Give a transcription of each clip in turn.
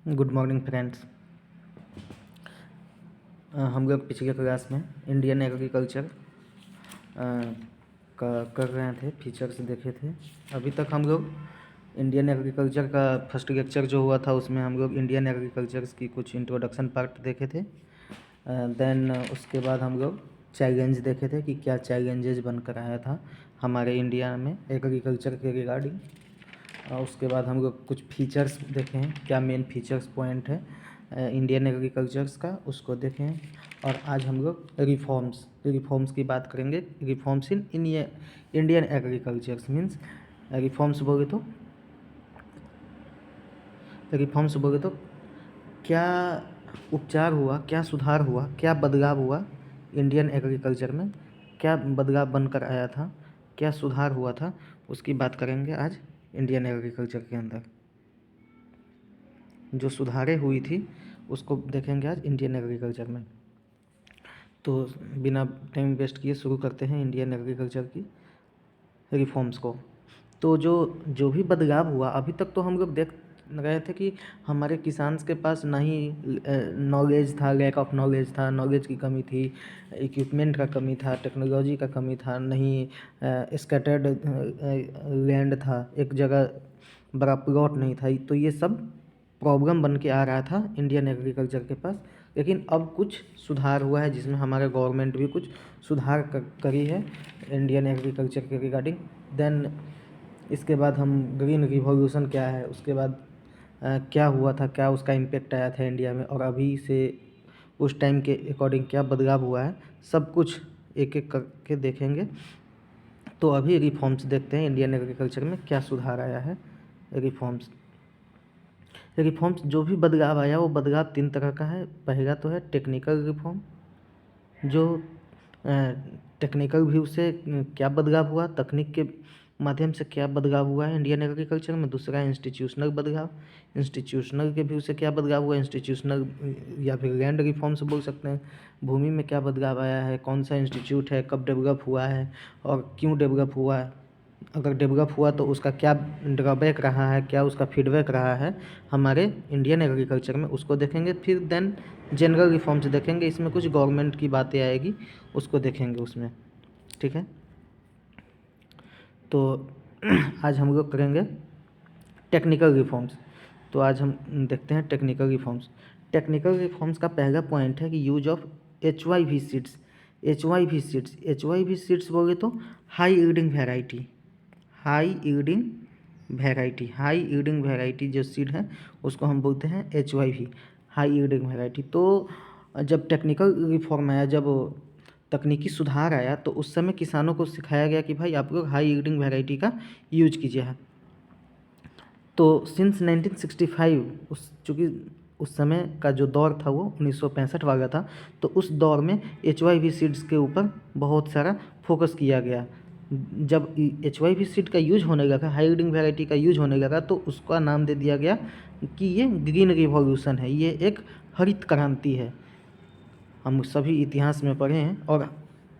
Good morning friends. हम लोग पिछले क्लास में इंडियन एग्रीकल्चर का कर रहे थे, फीचर्स देखे थे। अभी तक हम लोग इंडियन एग्रीकल्चर का फर्स्ट लेक्चर जो हुआ था उसमें हम लोग इंडियन एग्रीकल्चर की कुछ इंट्रोडक्शन पार्ट देखे थे। देन उसके बाद हम लोग चैलेंज देखे थे कि क्या चैलेंजेस बनकर आया था हमारे इंडिया में एग्रीकल्चर के रिगार्डिंग। उसके बाद हम लोग कुछ फीचर्स देखे हैं, क्या मेन फीचर्स पॉइंट है इंडियन एग्रीकल्चर्स का, उसको देखें हैं। और आज हम लोग रिफॉर्म्स की बात करेंगे। रिफॉर्म्स इन ये इंडियन एग्रीकल्चर्स मीन्स रिफॉर्म्स बोले तो क्या उपचार हुआ, क्या सुधार हुआ, क्या बदलाव हुआ इंडियन एग्रीकल्चर में, क्या बदलाव बनकर आया था, क्या सुधार हुआ था, उसकी बात करेंगे आज। इंडियन एग्रीकल्चर के अंदर जो सुधारें हुई थी उसको देखेंगे आज इंडियन एग्रीकल्चर में। तो बिना टाइम वेस्ट किए शुरू करते हैं इंडियन एग्रीकल्चर की रिफॉर्म्स को। तो जो भी बदलाव हुआ, अभी तक तो हम लोग देख रहे थे कि हमारे किसान के पास ना ही नॉलेज था, लैक ऑफ नॉलेज था, नॉलेज की कमी थी, इक्विपमेंट का कमी था, टेक्नोलॉजी का कमी था, नहीं स्कैटर्ड लैंड था, एक जगह बड़ा प्लॉट नहीं था। तो ये सब प्रॉब्लम बन के आ रहा था इंडियन एग्रीकल्चर के पास। लेकिन अब कुछ सुधार हुआ है जिसमें हमारा गवर्नमेंट भी कुछ सुधार करी है इंडियन एग्रीकल्चर के रिगार्डिंग। देन इसके बाद हम ग्रीन रिवॉल्यूशन क्या है, उसके बाद क्या हुआ था, क्या उसका इम्पेक्ट आया था इंडिया में, और अभी से उस टाइम के अकॉर्डिंग क्या बदलाव हुआ है, सब कुछ एक एक करके देखेंगे। तो अभी रिफॉर्म्स देखते हैं इंडियन एग्रीकल्चर में क्या सुधार आया है। रिफॉर्म्स जो भी बदलाव आया वो बदलाव 3 तरह का है। पहला तो है टेक्निकल रिफॉर्म, जो टेक्निकल व्यू से क्या बदलाव हुआ, तकनीक के माध्यम से क्या बदलाव हुआ है इंडियन एग्रीकल्चर में। दूसरा है इंस्टीट्यूशनल बदलाव, इंस्टीट्यूशनल के व्यू से क्या बदलाव हुआ, इंस्टीट्यूशनल या फिर लैंड रिफॉर्म से बोल सकते हैं। भूमि में क्या बदलाव आया है, कौन सा इंस्टीट्यूट है, कब डेवलप हुआ है और क्यों डेवलप हुआ है, अगर डेवलप हुआ तो उसका क्या ड्रॉबैक रहा है, क्या उसका फीडबैक रहा है हमारे इंडियन एग्रीकल्चर में, उसको देखेंगे। फिर देन जनरल रिफॉर्म्स देखेंगे, इसमें कुछ गवर्नमेंट की बातें आएगी, उसको देखेंगे उसमें। ठीक है, तो आज हम लोग करेंगे टेक्निकल रिफॉर्म्स। तो आज हम देखते हैं टेक्निकल रिफॉर्म्स। टेक्निकल रिफॉर्म्स का पहला पॉइंट है कि use of HYV seeds. HYV seeds बोले तो high yielding variety, high yielding variety जो सीड है उसको हम बोलते हैं HYV, हाई यील्डिंग वेराइटी। तो जब टेक्निकल रिफॉर्म आया, जब तकनीकी सुधार आया, तो उस समय किसानों को सिखाया गया कि भाई आप लोग हाई यील्डिंग वेराइटी का यूज कीजिए है। तो सिंस 1965 चूँकि उस समय का जो दौर था वो 1965 वाला था, तो उस दौर में HYV सीड्स के ऊपर बहुत सारा फोकस किया गया। जब HYV सीड का यूज होने लगा, हाई यील्डिंग वैरायटी का यूज होने लगा, तो उसका नाम दे दिया गया कि ये ग्रीन रिवॉल्यूशन है, ये एक हरित क्रांति है। हम सभी इतिहास में पढ़े हैं। और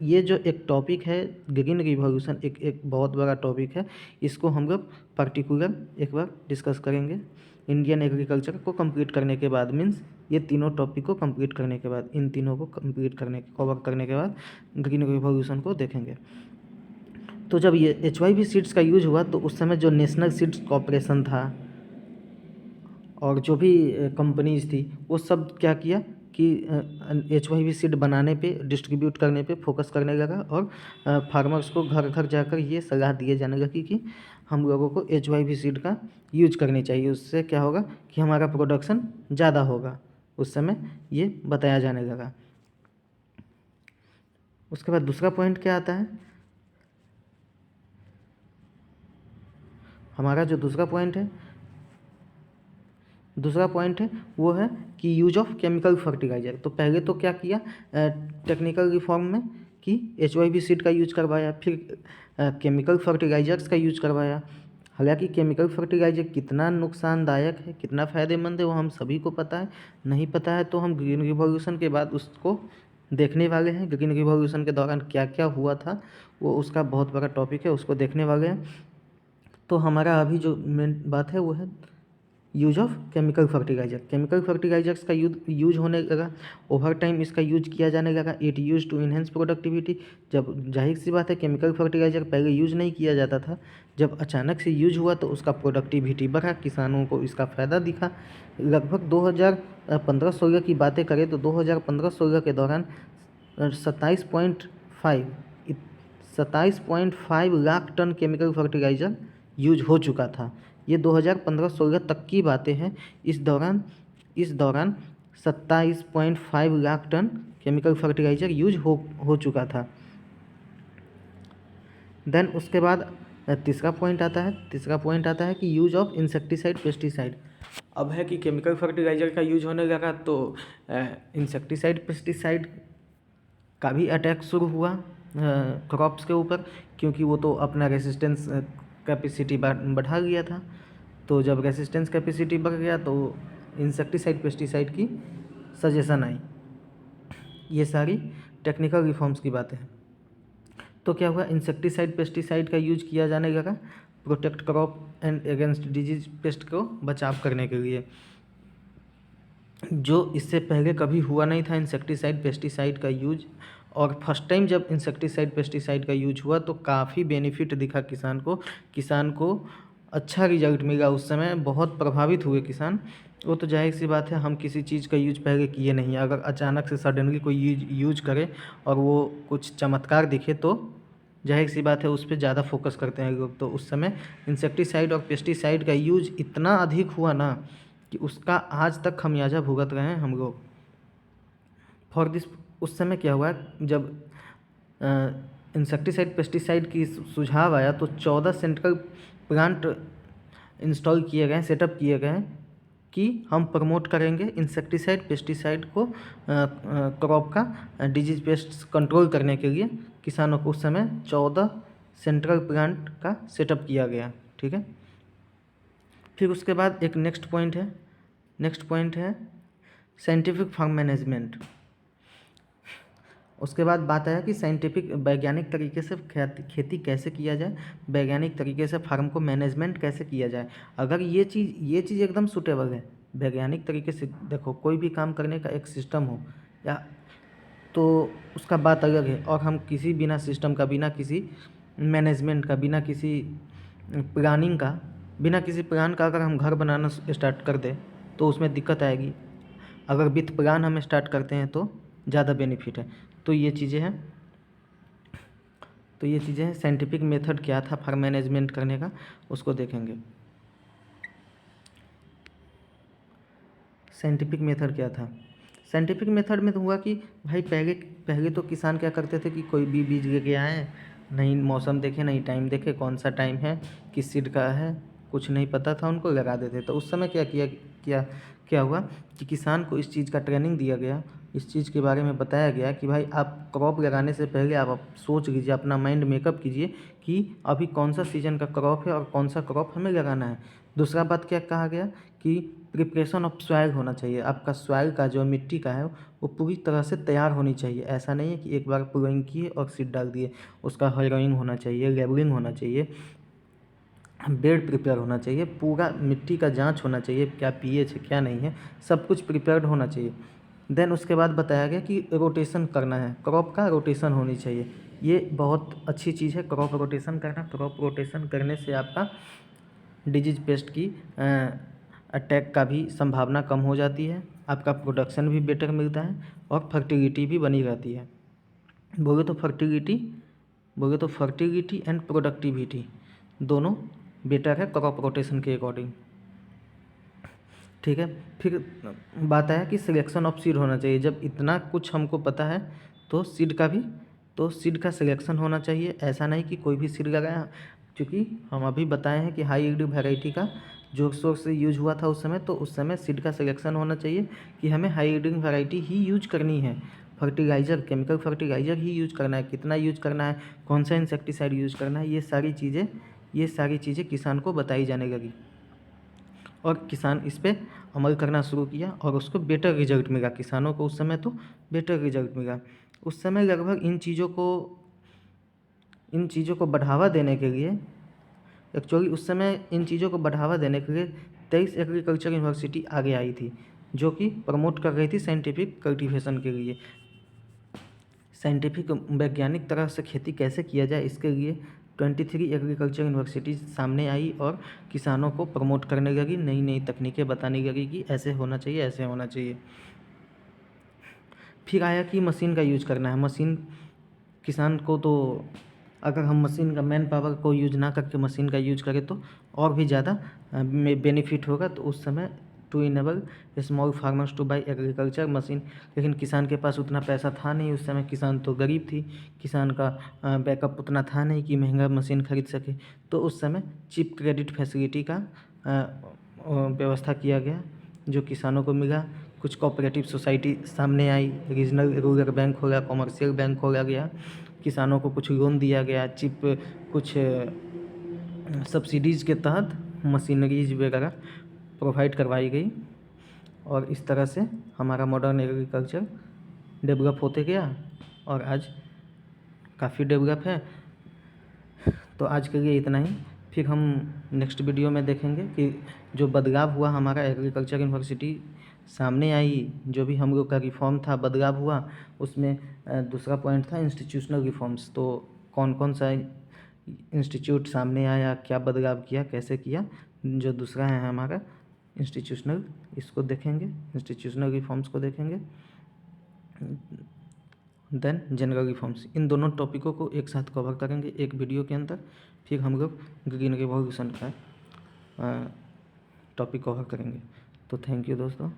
ये जो एक टॉपिक है ग्रीन रिवॉल्यूशन, एक बहुत बड़ा टॉपिक है। इसको हम लोग पर्टिकुलर एक बार डिस्कस करेंगे इंडियन एग्रीकल्चर को कंप्लीट करने के बाद। मीन्स ये तीनों टॉपिक को कंप्लीट करने के बाद, इन तीनों को कवर करने के बाद ग्रीन रिवॉल्यूशन को देखेंगे। तो जब ये HYV सीड्स का यूज हुआ, तो उस समय जो नेशनल सीड्स कॉर्पोरेशन था और जो भी कंपनीज थी, वो सब क्या किया कि HYV सीड बनाने पे, डिस्ट्रीब्यूट करने पे फोकस करने लगा। और फार्मर्स को घर घर जाकर ये सलाह दिए जाने लगी कि हम लोगों को HYV सीड का यूज करनी चाहिए, उससे क्या होगा कि हमारा प्रोडक्शन ज़्यादा होगा। उस समय ये बताया जाने लगा। उसके बाद दूसरा पॉइंट क्या आता है, हमारा जो दूसरा पॉइंट है वो है कि यूज ऑफ केमिकल फर्टिलाइज़र। तो पहले तो क्या किया टेक्निकल रिफॉर्म में कि HYV सीड का यूज करवाया, फिर केमिकल फर्टिलाइजर्स का यूज करवाया। हालांकि केमिकल फर्टिलाइजर कितना नुकसानदायक है, कितना फ़ायदेमंद है, वो हम सभी को पता है। नहीं पता है तो हम ग्रीन रिवॉल्यूशन के बाद उसको देखने वाले हैं। ग्रीन रिवॉल्यूशन के दौरान क्या क्या हुआ था वो उसका बहुत बड़ा टॉपिक है, उसको देखने वाले हैं। तो हमारा अभी जो मेन बात है वो है use of chemical fertiliser, chemical fertilisers का यूज होने लगा, ओवर टाइम इसका यूज किया जाने लगा। It use to enhance productivity, जब जाहिर सी बात है केमिकल फर्टिलाइजर पहले यूज नहीं किया जाता था, जब अचानक से यूज हुआ तो उसका प्रोडक्टिविटी बढ़ा, किसानों को इसका फ़ायदा दिखा। लगभग 2015-16 की बातें करें तो 2015-16 के दौरान 27.5 lakh tonne chemical fertiliser use हो चुका था। ये 2015-16 तक की बातें हैं। इस दौरान 27.5 lakh tonne chemical fertiliser use हो चुका था। देन उसके बाद तीसरा पॉइंट आता है कि यूज ऑफ इंसेक्टिसाइड पेस्टिसाइड। अब है कि केमिकल फर्टिलाइज़र का यूज होने लगा तो इंसेक्टिसाइड पेस्टिसाइड का भी अटैक शुरू हुआ क्रॉप्स के ऊपर, क्योंकि वो तो अपना रेसिस्टेंस कैपेसिटी बढ़ा लिया था। तो जब रेसिस्टेंस कैपेसिटी बढ़ गया तो इंसेक्टिसाइड पेस्टिसाइड की सजेशन आई। ये सारी टेक्निकल रिफॉर्म्स की बातें हैं। तो क्या हुआ, इंसेक्टिसाइड पेस्टिसाइड का यूज किया जाने लगा protect crop and against disease paste को बचाव करने के लिए, जो इससे पहले कभी हुआ नहीं था इंसेक्टिसाइड पेस्टिसाइड का यूज। और फर्स्ट टाइम जब इंसेक्टिसाइड पेस्टिसाइड का यूज हुआ तो काफ़ी बेनिफिट दिखा किसान को अच्छा रिजल्ट मिला। उस समय बहुत प्रभावित हुए किसान। वो तो जाहिर सी बात है, हम किसी चीज़ का यूज पहले किए नहीं, अगर अचानक से सडनली कोई यूज करे और वो कुछ चमत्कार दिखे तो जाहिर सी बात है उस पर ज़्यादा फोकस करते हैं लोग। तो उस समय इंसेक्टिसाइड और पेस्टिसाइड का यूज इतना अधिक हुआ ना कि उसका आज तक खमियाजा भुगत रहे हैं हम लोग। फॉर दिस, उस समय क्या हुआ, जब इंसेक्टिसाइड पेस्टिसाइड की सुझाव आया तो 14 सेंट्रल प्लांट इंस्टॉल किए गए, सेटअप किए गए कि हम प्रमोट करेंगे इंसेक्टिसाइड पेस्टिसाइड को क्रॉप का डिजीज पेस्ट कंट्रोल करने के लिए। किसानों को उस समय 14 सेंट्रल प्लांट का सेटअप किया गया। ठीक है, फिर उसके बाद एक नेक्स्ट पॉइंट है साइंटिफिक फार्म मैनेजमेंट। उसके बाद बात आया कि साइंटिफिक वैज्ञानिक तरीके से खेती कैसे किया जाए, वैज्ञानिक तरीके से फार्म को मैनेजमेंट कैसे किया जाए। अगर ये चीज़ एकदम सूटेबल है, वैज्ञानिक तरीके से देखो कोई भी काम करने का एक सिस्टम हो या तो उसका बात अलग है। और हम किसी बिना सिस्टम का, बिना किसी मैनेजमेंट का, बिना किसी प्लान का अगर हम घर बनाना स्टार्ट कर दें तो उसमें दिक्कत आएगी। अगर विथ प्लान हम स्टार्ट करते हैं तो ज़्यादा बेनिफिट है। तो ये चीज़ें हैं साइंटिफिक मेथड क्या था फार्म मैनेजमेंट करने का, उसको देखेंगे। साइंटिफिक मेथड क्या था, साइंटिफिक मेथड में तो हुआ कि भाई पहले तो किसान क्या करते थे कि कोई भी बीज लेके आए, नहीं मौसम देखे, नहीं टाइम देखे, कौन सा टाइम है, किस सीड का है, कुछ नहीं पता था उनको, लगा देते। तो उस समय क्या हुआ कि किसान को इस चीज़ का ट्रेनिंग दिया गया, इस चीज़ के बारे में बताया गया कि भाई आप क्रॉप लगाने से पहले आप सोच लीजिए, अपना माइंड मेकअप कीजिए कि अभी कौन सा सीजन का क्रॉप है और कौन सा क्रॉप हमें लगाना है। दूसरा बात क्या कहा गया कि प्रिपरेशन ऑफ सॉइल होना चाहिए, आपका सॉइल का जो मिट्टी का है वो पूरी तरह से तैयार होनी चाहिए। ऐसा नहीं है कि एक बार प्लॉइंग किए और सीड डाल दिए, उसका हरोइंग होना चाहिए, लेबलिंग होना चाहिए, बेड प्रिपेयर होना चाहिए, पूरा मिट्टी का जांच होना चाहिए, क्या पीएच है क्या नहीं है, सब कुछ प्रिपेयर्ड होना चाहिए। देन उसके बाद बताया गया कि रोटेशन करना है, क्रॉप का रोटेशन होनी चाहिए। ये बहुत अच्छी चीज़ है क्रॉप रोटेशन करना। क्रॉप रोटेशन करने से आपका डिजीज पेस्ट की अटैक का भी संभावना कम हो जाती है, आपका प्रोडक्शन भी बेटर मिलता है और फर्टिलिटी भी बनी रहती है। बोले तो फर्टिलिटी एंड प्रोडक्टिविटी दोनों बेटर है क्रॉप रोटेशन के अकॉर्डिंग। ठीक है, फिर बात आया कि सिलेक्शन ऑफ सीड होना चाहिए। जब इतना कुछ हमको पता है तो सीड का सिलेक्शन होना चाहिए। ऐसा नहीं कि कोई भी सीड लगाया, क्योंकि हम अभी बताए हैं कि हाई यील्ड वैरायटी का जो सोर्स यूज हुआ था उस समय, तो उस समय सीड का सिलेक्शन होना चाहिए कि हमें हाई यील्डिंग वैरायटी ही यूज करनी है। फर्टिलाइज़र, केमिकल फर्टिलाइज़र ही यूज करना है, कितना यूज करना है, कौन सा इंसेक्टिसाइड यूज करना है, ये सारी चीज़ें किसान को बताई जाने लगी और किसान इस पर अमल करना शुरू किया और उसको बेटर रिजल्ट मिला। किसानों को उस समय तो बेटर रिजल्ट मिला। उस समय लगभग इन चीज़ों को बढ़ावा देने के लिए, एक्चुअली उस समय इन चीज़ों को बढ़ावा देने के लिए 23 एग्रीकल्चर यूनिवर्सिटी आगे आई थी जो कि प्रमोट कर रही थी साइंटिफिक कल्टीवेशन के लिए। साइंटिफिक वैज्ञानिक तरह से खेती कैसे किया जाए इसके लिए 23 एग्रीकल्चर यूनिवर्सिटी सामने आई और किसानों को प्रमोट करने लगी, नई नई तकनीकें बताने लगी कि ऐसे होना चाहिए, ऐसे होना चाहिए। फिर आया कि मशीन का यूज करना है। मशीन किसान को तो अगर हम मशीन का मैन पावर को यूज ना करके मशीन का यूज करें तो और भी ज़्यादा बेनिफिट होगा। तो उस समय to enable small farmers to buy agriculture machine, लेकिन किसान के पास उतना पैसा था नहीं उस समय, किसान तो गरीब थी, किसान का बैकअप उतना था नहीं कि महंगा मशीन खरीद सके। तो उस समय चिप क्रेडिट फैसिलिटी का व्यवस्था किया गया जो किसानों को मिला। कुछ कोऑपरेटिव सोसाइटी सामने आई, रीजनल रूरल बैंक खोला, कॉमर्शियल बैंक खोला गया, किसानों को कुछ लोन दिया गया, चिप कुछ सब्सिडीज़ के तहत मशीनरीज वगैरह प्रोवाइड करवाई गई और इस तरह से हमारा मॉडर्न एग्रीकल्चर डेवलप होते गया और आज काफ़ी डेवलप है। तो आज के लिए इतना ही। फिर हम नेक्स्ट वीडियो में देखेंगे कि जो बदलाव हुआ हमारा एग्रीकल्चर यूनिवर्सिटी सामने आई, जो भी हम लोग का रिफॉर्म था, बदलाव हुआ, उसमें दूसरा पॉइंट था इंस्टीट्यूशनल रिफॉर्म्स। तो कौन कौन सा इंस्टीट्यूट सामने आया, क्या बदलाव किया, कैसे किया। जो दूसरा है हमारा इंस्टीट्यूशनल, इसको देखेंगे, इंस्टीट्यूशनल रिफॉर्म्स को देखेंगे, देन जनरल रिफॉर्म्स। इन दोनों टॉपिकों को एक साथ कवर करेंगे एक वीडियो के अंदर। फिर हम लोग ग्रीन रिवॉल्यूशन का टॉपिक कवर करेंगे। तो थैंक यू दोस्तों।